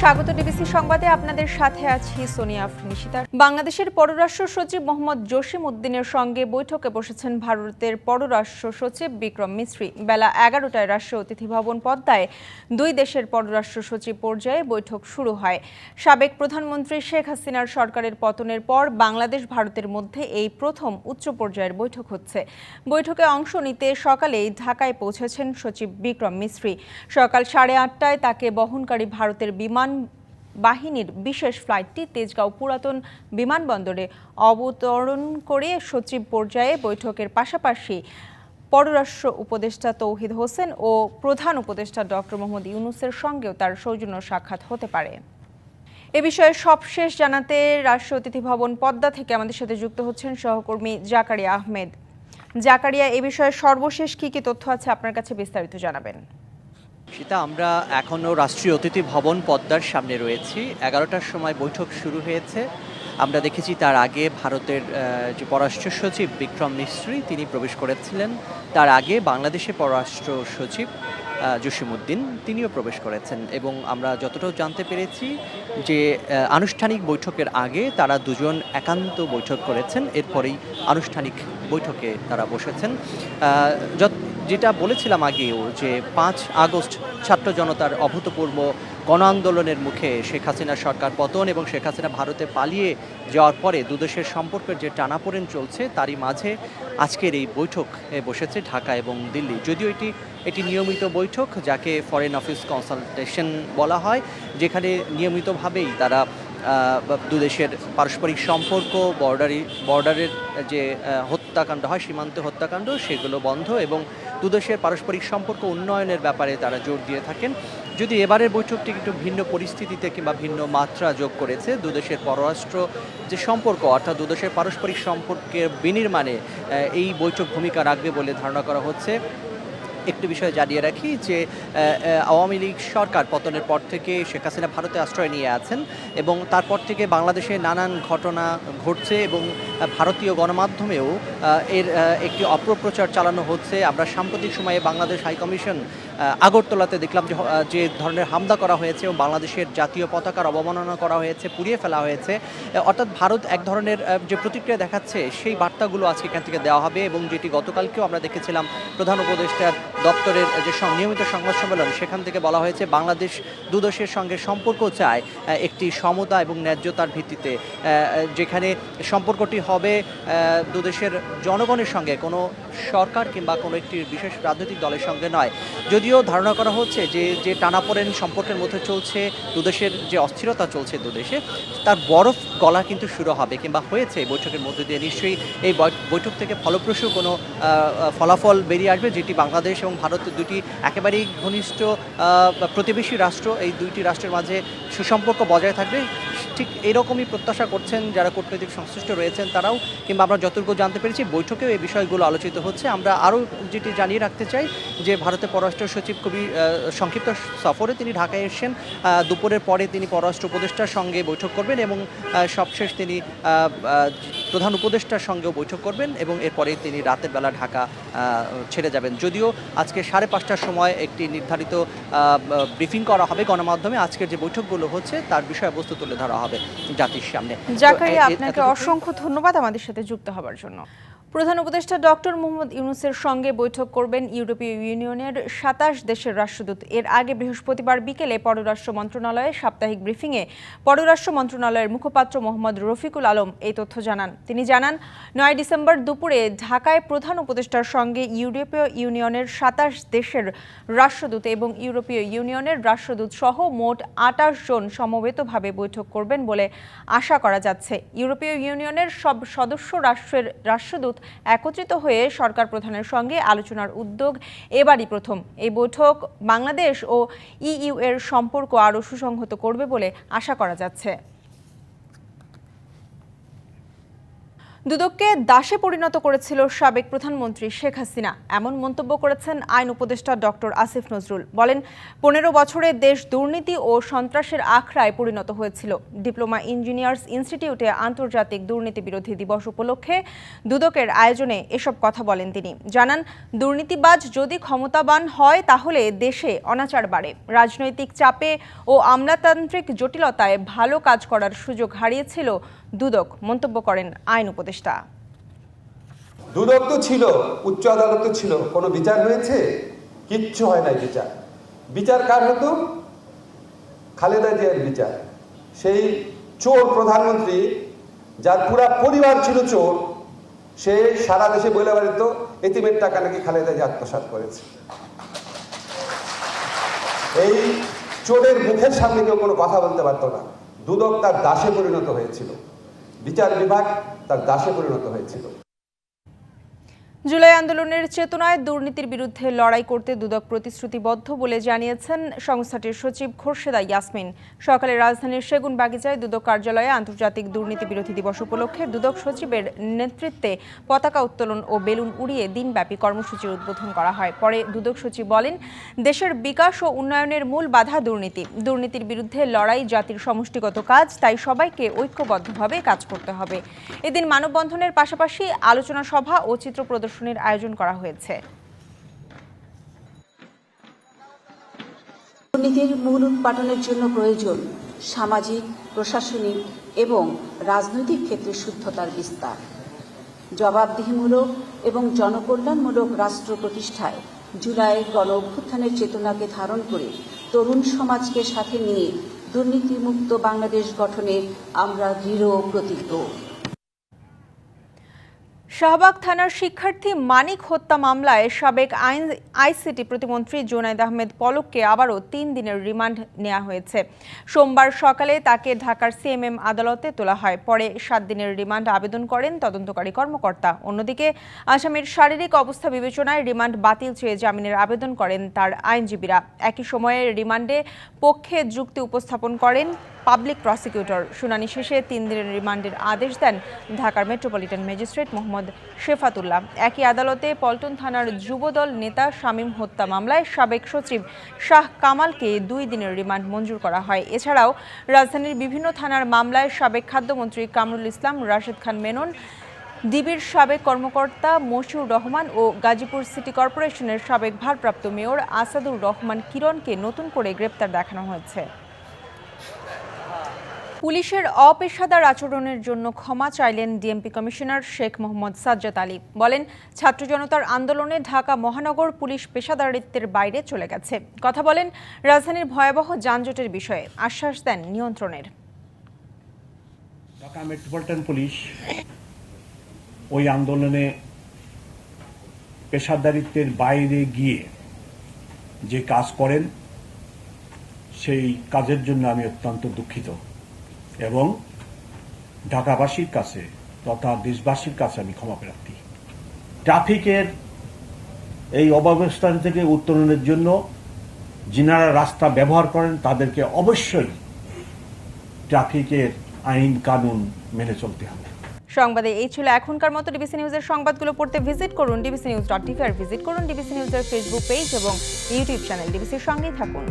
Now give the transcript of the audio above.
স্বাগত ডিবিসি সংবাদে আপনাদের সাথে আছি সোনিয়া আফরিন। বাংলাদেশের পররাষ্ট্র সচিব মোহাম্মদ জসিম উদ্দিনের সঙ্গে বৈঠকে বসেছেন ভারতের পররাষ্ট্র সচিব বিক্রম মিশ্রি। বেলা 11টায় রাষ্ট্রীয় অতিথি ভবন পদ্মায় দুই দেশের পররাষ্ট্র সচিব পর্যায়ে বৈঠক শুরু হয়। সাবেক প্রধানমন্ত্রী শেখ হাসিনার সরকারের পতনের পর বাংলাদেশ ভারতের মধ্যে এই প্রথম উচ্চ পর্যায়ের বৈঠক হচ্ছে। বৈঠকে অংশ নিতে সকালেই ঢাকায় পৌঁছেছেন সচিব বিক্রম মিশ্রি। সকাল 8:30টায় তাকে বহনকারী ভারতের বিমান বাহিনীর বিশেষ ফ্লাইটটি তেজগাঁও পুরাতন বিমানবন্দরে অবতরণ করে সচিব পর্যায়ে বৈঠকের পাশাপাশি পররাষ্ট্র উপদেষ্টা তৌহিদ হোসেন ও প্রধান উপদেষ্টা ডক্টর মোহাম্মদ ইউনূসের সঙ্গেও তার সৌজন্য সাক্ষাৎ হতে পারে। এ বিষয়ে সবশেষ জানাতে রাষ্ট্রীয় অতিথি ভবন পদ্মা থেকে আমাদের সাথে যুক্ত হচ্ছেন সহকর্মী জাকারিয়া আহমেদ। জাকারিয়া, এ বিষয়ে সর্বশেষ কি তথ্য আছে আপনার কাছে, বিস্তারিত জানাবেন। সেটা আমরা এখনও রাষ্ট্রীয় অতিথি ভবন পদ্মার সামনে রয়েছি। 11টার সময় বৈঠক শুরু হয়েছে। আমরা দেখেছি তার আগে ভারতের যে পররাষ্ট্র সচিব বিক্রম মিশ্রি তিনি প্রবেশ করেছিলেন। তার আগে বাংলাদেশের পররাষ্ট্র সচিব জসিম উদ্দিন তিনিও প্রবেশ করেছেন এবং আমরা যতটাও জানতে পেরেছি যে আনুষ্ঠানিক বৈঠকের আগে তারা দুজন একান্ত বৈঠক করেছেন, এরপরেই আনুষ্ঠানিক বৈঠকে তারা বসেছেন। যেটা বলেছিলাম আগেও যে 5 আগস্ট ছাত্র জনতার অভূতপূর্ব গণ আন্দোলনের মুখে শেখ হাসিনার সরকার পতন এবং শেখ হাসিনা ভারতে পালিয়ে যাওয়ার পরে দুদেশের সম্পর্কের যে টানাপোড়েন চলছে তারই মাঝে আজকের এই বৈঠক বসেছে ঢাকা এবং দিল্লি। যদিও এটি নিয়মিত বৈঠক, যাকে ফরেন অফিস কনসালটেশন বলা হয়, যেখানে নিয়মিতভাবেই তারা দুদেশের পারস্পরিক সম্পর্ক, বর্ডারের যে হত্যাকাণ্ড হয়, সীমান্তে হত্যাকাণ্ড, সেগুলো বন্ধ এবং দুদেশের পারস্পরিক সম্পর্ক উন্নয়নের ব্যাপারে তারা জোর দিয়ে থাকেন। যদি এবারের বৈঠকটি একটু ভিন্ন পরিস্থিতিতে কিংবা ভিন্ন মাত্রা যোগ করেছে, দুদেশের পররাষ্ট্র যে সম্পর্ক অর্থাৎ দুদেশের পারস্পরিক সম্পর্কের বিনির্মাণে এই বৈঠক ভূমিকা রাখবে বলে ধারণা করা হচ্ছে। একটু বিষয় জানিয়ে রাখি যে আওয়ামী লীগ সরকার পতনের পর থেকে শেখ হাসিনা ভারতে আশ্রয় নিয়ে আছেন এবং তারপর থেকে বাংলাদেশে নানান ঘটনা ঘটছে এবং ভারতীয় গণমাধ্যমেও এর একটি অপপ্রচার চালানো হচ্ছে। আমরা সাম্প্রতিক সময়ে বাংলাদেশ হাইকমিশন আগরতলাতে দেখলাম যে ধরনের হামলা করা হয়েছে এবং বাংলাদেশের জাতীয় পতাকার অবমাননা করা হয়েছে, পুড়িয়ে ফেলা হয়েছে। অর্থাৎ ভারত এক ধরনের যে প্রতিক্রিয়া দেখাচ্ছে সেই বার্তাগুলো আজকে এখান থেকে দেওয়া হবে এবং যেটি গতকালকেও আমরা দেখেছিলাম প্রধান উপদেষ্টার দপ্তরের যে নিয়মিত সংবাদ সম্মেলন, সেখান থেকে বলা হয়েছে বাংলাদেশ দুদেশের সঙ্গে সম্পর্ক চায় একটি সমতা এবং ন্যায্যতার ভিত্তিতে, যেখানে সম্পর্কটি হবে দুদেশের জনগণের সঙ্গে, কোনো সরকার কিংবা কোনো একটি বিশেষ রাজনৈতিক দলের সঙ্গে নয়। যদিও ধারণা করা হচ্ছে যে টানাপোড়েন সম্পর্কের মধ্যে চলছে, দুদেশের যে অস্থিরতা চলছে দুদেশে, তার বরফ গলা কিন্তু শুরু হবে কিংবা হয়েছে এই বৈঠকের মধ্যে দিয়ে। নিশ্চয়ই এই বৈঠক থেকে ফলপ্রসূ কোনো ফলাফল বেরিয়ে আসবে, যেটি বাংলাদেশ এবং ভারতের দুটি একেবারেই ঘনিষ্ঠ প্রতিবেশী রাষ্ট্র, এই দুইটি রাষ্ট্রের মাঝে সুসম্পর্ক বজায় থাকবে। ঠিক এরকমই প্রত্যাশা করছেন যারা কূটনৈতিক সংশ্লিষ্ট রয়েছেন তারাও, কিংবা আমরা যতটুকু জানতে পেরেছি বৈঠকেও এই বিষয়গুলো আলোচিত হচ্ছে। আমরা আরও যেটি জানিয়ে রাখতে চাই যে ভারতের পররাষ্ট্র সচিব খুবই সংক্ষিপ্ত সফরে তিনি ঢাকায় এসেছেন। দুপুরের পরে তিনি পররাষ্ট্র উপদেষ্টার সঙ্গে বৈঠক করবেন এবং সবশেষ তিনি প্রধান উপদেষ্টার সঙ্গেও বৈঠক করবেন এবং এরপরে তিনি রাতের বেলা ঢাকা ছেড়ে যাবেন। যদিও আজকে 5:30টার সময় একটি নির্ধারিত ব্রিফিং করা হবে গণমাধ্যমে। আজকের যে বৈঠকগুলো হচ্ছে তার বিষয়বস্তু তুলে ধরা হবে জাতির সামনে। জাকারিয়া, আপনাকে অসংখ্য ধন্যবাদ আমাদের সাথে যুক্ত হওয়ার জন্য। প্রধান উপদেষ্টা ডক্টর মোহাম্মদ ইউনূসের সঙ্গে বৈঠক করবেন ইউরোপীয় ইউনিয়নের 27 দেশের রাষ্ট্রদূত। এর আগে বৃহস্পতিবার বিকেলে পররাষ্ট্র মন্ত্রণালয়ের সাপ্তাহিক ব্রিফিংয়ে পররাষ্ট্র মন্ত্রণালয়ের মুখপাত্র মোহাম্মদ রফিকুল আলম এই তথ্য জানান। তিনি জানান, 9 ডিসেম্বর দুপুরে ঢাকায় প্রধান উপদেষ্টার সঙ্গে ইউরোপীয় ইউনিয়নের 27 দেশের রাষ্ট্রদূত এবং ইউরোপীয় ইউনিয়নের রাষ্ট্রদূত সহ মোট 28 জন সমবেতভাবে বৈঠক করবেন বলে আশা করা যাচ্ছে। ইউরোপীয় ইউনিয়নের সব সদস্য রাষ্ট্রের রাষ্ট্রদূত একত্রিত হয়ে সরকার প্রধানের সঙ্গে আলোচনার উদ্যোগ এবারই প্রথম। এই বৈঠক বাংলাদেশ ও ইইউ এর সম্পর্ক আরও সুসংহত করবে বলে আশা করা যাচ্ছে। দুদককে দাসে পরিণত করেছিল সাবেক প্রধানমন্ত্রী শেখ হাসিনা, এমন মন্তব্য করেছেন আইন উপদেষ্টা ডক্টর আসিফ নজরুল। বলেন, 15 বছরে দেশ দুর্নীতি ও সন্ত্রাসের আখড়ায় পরিণত হয়েছিল। ডিপ্লোমা ইঞ্জিনিয়ার্স ইনস্টিটিউটে আন্তর্জাতিক দুর্নীতি বিরোধী দিবস উপলক্ষে দুদকের আয়োজনে এসব কথা বলেন তিনি। জানান, দুর্নীতিবাজ যদি ক্ষমতাবান হয় তাহলে দেশে অনাচার বাড়ে। রাজনৈতিক চাপে ও আমলাতান্ত্রিক জটিলতায় ভালো কাজ করার সুযোগ হারিয়েছিল দুদক, মন্তব্য করেন আইন উপদেষ্টা। দুদক তো ছিল, উচ্চ আদালত তো ছিল, কোনো বিচার হয়েছে? কিচ্ছু হয় নাই। বিচার কার হতো? খালেদা জিয়ার বিচার। সেই চোর প্রধানমন্ত্রী, যার পুরা পরিবার ছিল চোর, সে সারা দেশে বলে বেড়াত এতিমের টাকা নাকি খালেদা জিয়া আত্মসাৎ করেছে। এই চোরের মুখের সামনে কেউ কোনো কথা বলতে পারতো না। দুদক তার দাসে পরিণত হয়েছিল, বিচার বিভাগ তার দাসে পরিণত হয়েছিল। জুলাই আন্দোলনের চেতনায় দুর্নীতির বিরুদ্ধে লড়াই করতে দুদক প্রতিশ্রুতিবদ্ধ বলে জানিয়েছেন সংস্থাটির সচিব খোরশেদা ইয়াসমিন। সকালে রাজধানীর সেগুনবাগিচায় দুদক কার্যালয়ে আন্তর্জাতিক দুর্নীতি বিরোধী দিবস উপলক্ষে দুদক সচিবের নেতৃত্বে পতাকা উত্তোলন ও বেলুন উড়িয়ে দিনব্যাপী কর্মসূচির উদ্বোধন করা হয়। পরে দুদক সচিব বলেন, দেশের বিকাশ ও উন্নয়নের মূল বাধা দুর্নীতি। দুর্নীতির বিরুদ্ধে লড়াই জাতির সমষ্টিগত কাজ, তাই সবাইকে ঐক্যবদ্ধভাবে কাজ করতে হবে। এদিন মানববন্ধনের পাশাপাশি আলোচনা সভা ও চিত্র প্রদর্শনের আয়োজন করা হয়েছে। দুর্নীতির মূল উৎপাটনের জন্য প্রয়োজন সামাজিক, প্রশাসনিক এবং রাজনৈতিক ক্ষেত্রে শুদ্ধতার বিস্তার। জবাবদিহিমূলক এবং জনকল্যাণমূলক রাষ্ট্র প্রতিষ্ঠায় জুলাই গণ অভ্যুত্থানের চেতনাকে ধারণ করে তরুণ সমাজকে সাথে নিয়ে দুর্নীতিমুক্ত বাংলাদেশ গঠনে আমরা দৃঢ় প্রতিজ্ঞ। শাহবাগ থানার শিক্ষার্থী মানিক হত্যা মামলায় সাবেক আইসিটি প্রতিমন্ত্রী জুনায়েদ আহমেদ পলককে আবারও 3 দিনের রিমান্ড নেওয়া হয়েছে। সোমবার সকালে তাকে ঢাকার সিএমএম আদালতে তোলা হয়। পরে 7 দিনের রিমান্ড আবেদন করেন তদন্তকারী কর্মকর্তা। অন্যদিকে আসামির শারীরিক অবস্থা বিবেচনায় রিমান্ড বাতিল চেয়ে জামিনের আবেদন করেন তার আইনজীবীরা। একই সময়ে রিমান্ডে পক্ষে যুক্তি উপস্থাপন করেন পাবলিক প্রসিকিউটর। শুনানি শেষে 3 দিনের রিমান্ডের আদেশ দেন ঢাকার মেট্রোপলিটন ম্যাজিস্ট্রেট মোহাম্মদ শেফাতুল্লাহ। একই আদালতে পল্টন থানার যুবদল নেতা শামীম হত্যা মামলায় সাবেক সচিব শাহ কামালকে 2 দিনের রিমান্ড মঞ্জুর করা হয়। এছাড়াও রাজধানীর বিভিন্ন থানার মামলায় সাবেক খাদ্যমন্ত্রী কামরুল ইসলাম, রাশেদ খান মেনন, ডিবির সাবেক কর্মকর্তা মশিউর রহমান ও গাজীপুর সিটি কর্পোরেশনের সাবেক ভারপ্রাপ্ত মেয়র আসাদুর রহমান কিরণকে নতুন করে গ্রেপ্তার দেখানো হয়েছে। পুলিশের অপেশাদার আচরণের জন্য ক্ষমা চাইলেন ডিএমপি কমিশনার শেখ মোহাম্মদ সাজ্জাদ আলী। বলেন, ছাত্র জনতার আন্দোলনে ঢাকা মহানগর পুলিশ পেশাদারিত্বের বাইরে চলে গেছে। কথা বলেন রাজধানীর ভয়াবহ যানজটের বিষয়ে, আশ্বাস দেন নিয়ন্ত্রণের। ঢাকা মেট্রোপলিটন পুলিশ ওই আন্দোলনে পেশাদারিত্বের বাইরে গিয়ে যে কাজ করেন সেই কাজের জন্য আমি অত্যন্ত দুঃখিত এবং ঢাকাবাসীর কাছে তথা দেশবাসীর কাছে আমি ক্ষমা প্রার্থী। ট্রাফিকের এই অব্যবস্থা থেকে উত্তরণের জন্য যিনারা রাস্তা ব্যবহার করেন তাদেরকে অবশ্যই ট্রাফিকের আইন কানুন মেনে চলতে হবে। সংবাদে এই ছিল এখনকার মতো। ডিবিসি নিউজের সংবাদগুলো পড়তে ভিজিট করুন dbcnews.tv আর ভিজিট করুন ডিবিসি নিউজের ফেসবুক পেজ এবং ইউটিউব চ্যানেল। ডিবিসির সঙ্গেই থাকুন।